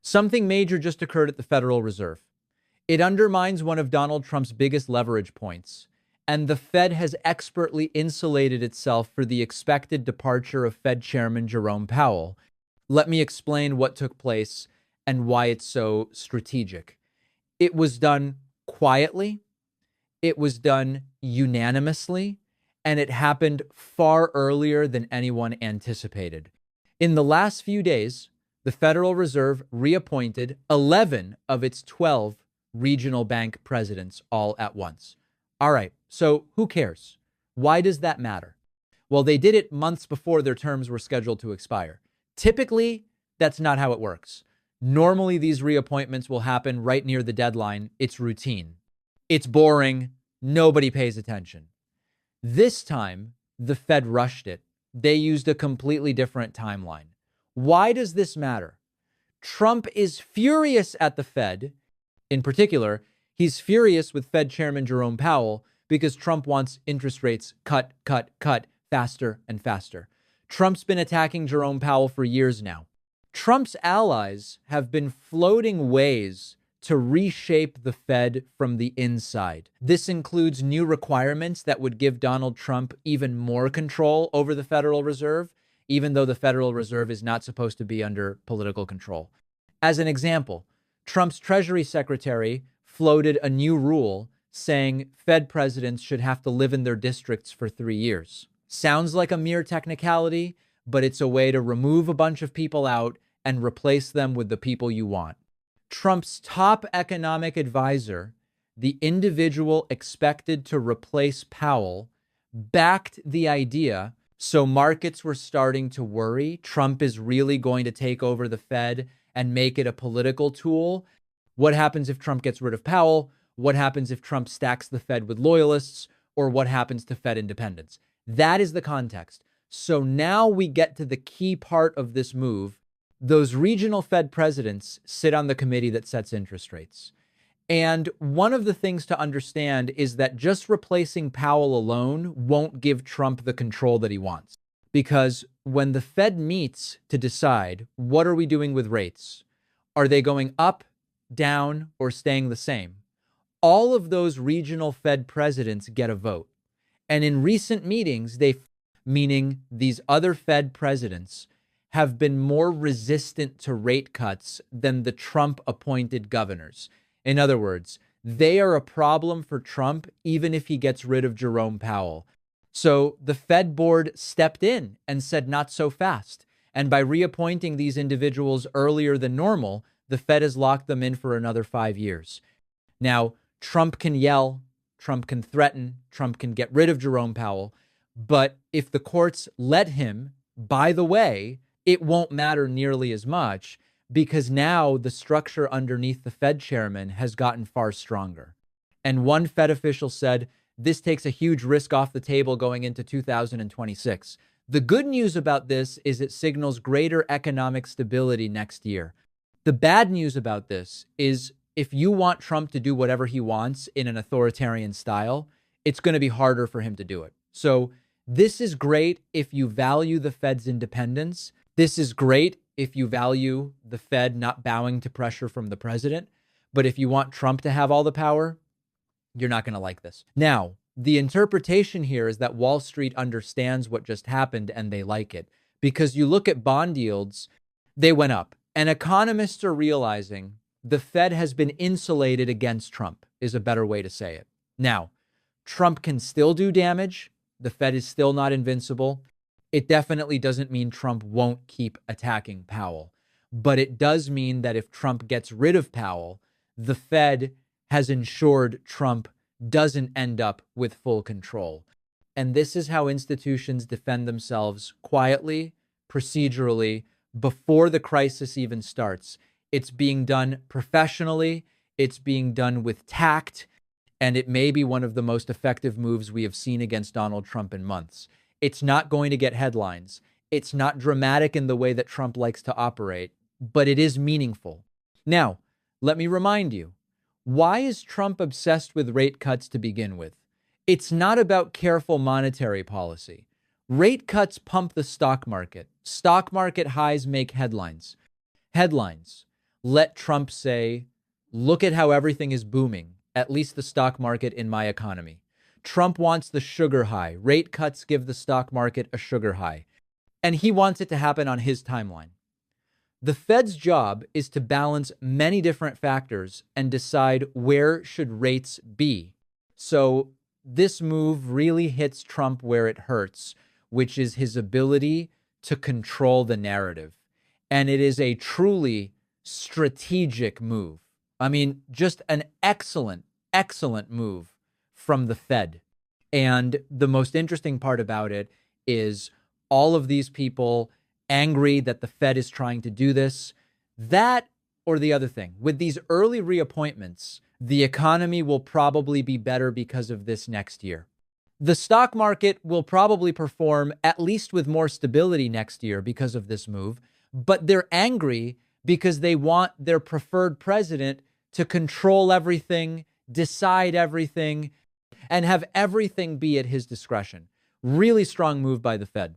Something major just occurred at the Federal Reserve. It undermines one of Donald Trump's biggest leverage points, and the Fed has expertly insulated itself for the expected departure of Fed Chairman Jerome Powell. Let me explain what took place and why it's so strategic. It was done quietly, it was done unanimously, and it happened far earlier than anyone anticipated. In the last few days, the Federal Reserve reappointed 11 of its 12 regional bank presidents all at once. All right, so who cares? Why does that matter? Well, they did it months before their terms were scheduled to expire. Typically, that's not how it works. Normally, these reappointments will happen right near the deadline. It's routine. It's boring. Nobody pays attention. This time, the Fed rushed it. They used a completely different timeline. Why does this matter? Trump is furious at the Fed. In particular, he's furious with Fed Chairman Jerome Powell because Trump wants interest rates cut faster and faster. Trump's been attacking Jerome Powell for years now. Trump's allies have been floating ways to reshape the Fed from the inside. This includes new requirements that would give Donald Trump even more control over the Federal Reserve, even though the Federal Reserve is not supposed to be under political control. As an example, Trump's Treasury Secretary floated a new rule saying Fed presidents should have to live in their districts for 3 years. Sounds like a mere technicality, but it's a way to remove a bunch of people out and replace them with the people you want. Trump's top economic advisor, the individual expected to replace Powell, backed the idea, so markets were starting to worry Trump is really going to take over the Fed and make it a political tool. What happens if Trump gets rid of Powell? What happens if Trump stacks the Fed with loyalists? Or what happens to Fed independence? That is the context. So now we get to the key part of this move. Those regional Fed presidents sit on the committee that sets interest rates. And one of the things to understand is that just replacing Powell alone won't give Trump the control that he wants. Because when the Fed meets to decide, what are we doing with rates? Are they going up, down, or staying the same? All of those regional Fed presidents get a vote. And in recent meetings, meaning these other Fed presidents, have been more resistant to rate cuts than the Trump-appointed governors. In other words, they are a problem for Trump even if he gets rid of Jerome Powell. So the Fed board stepped in and said, not so fast. And by reappointing these individuals earlier than normal, the Fed has locked them in for another 5 years. Now, Trump can yell, Trump can threaten, Trump can get rid of Jerome Powell. But if the courts let him, by the way, it won't matter nearly as much because now the structure underneath the Fed chairman has gotten far stronger. And one Fed official said, this takes a huge risk off the table going into 2026. The good news about this is it signals greater economic stability next year. The bad news about this is if you want Trump to do whatever he wants in an authoritarian style, it's going to be harder for him to do it. So this is great if you value the Fed's independence. This is great if you value the Fed not bowing to pressure from the president. But if you want Trump to have all the power, you're not going to like this. Now, the interpretation here is that Wall Street understands what just happened and they like it. Because you look at bond yields, they went up. And economists are realizing the Fed has been insulated against Trump, is a better way to say it. Now, Trump can still do damage. The Fed is still not invincible. It definitely doesn't mean Trump won't keep attacking Powell. But it does mean that if Trump gets rid of Powell, the Fed has ensured Trump doesn't end up with full control. And this is how institutions defend themselves quietly, procedurally, before the crisis even starts. It's being done professionally, it's being done with tact, and it may be one of the most effective moves we have seen against Donald Trump in months. It's not going to get headlines. It's not dramatic in the way that Trump likes to operate, but it is meaningful. Now, let me remind you, why is Trump obsessed with rate cuts to begin with? It's not about careful monetary policy. Rate cuts pump the stock market. Stock market highs make headlines. Headlines. let Trump say, look at how everything is booming, at least the stock market in my economy. Trump wants the sugar high. Rate cuts give the stock market a sugar high. And he wants it to happen on his timeline. The Fed's job is to balance many different factors and decide where should rates be. So this move really hits Trump where it hurts, which is his ability to control the narrative. And it is a truly strategic move. I mean, just an excellent, excellent move from the Fed. And the most interesting part about it is all of these people angry that the Fed is trying to do this. That or the other thing, with these early reappointments, the economy will probably be better because of this next year. The stock market will probably perform at least with more stability next year because of this move, but they're angry because they want their preferred president to control everything, decide everything, and have everything be at his discretion. Really strong move by the Fed.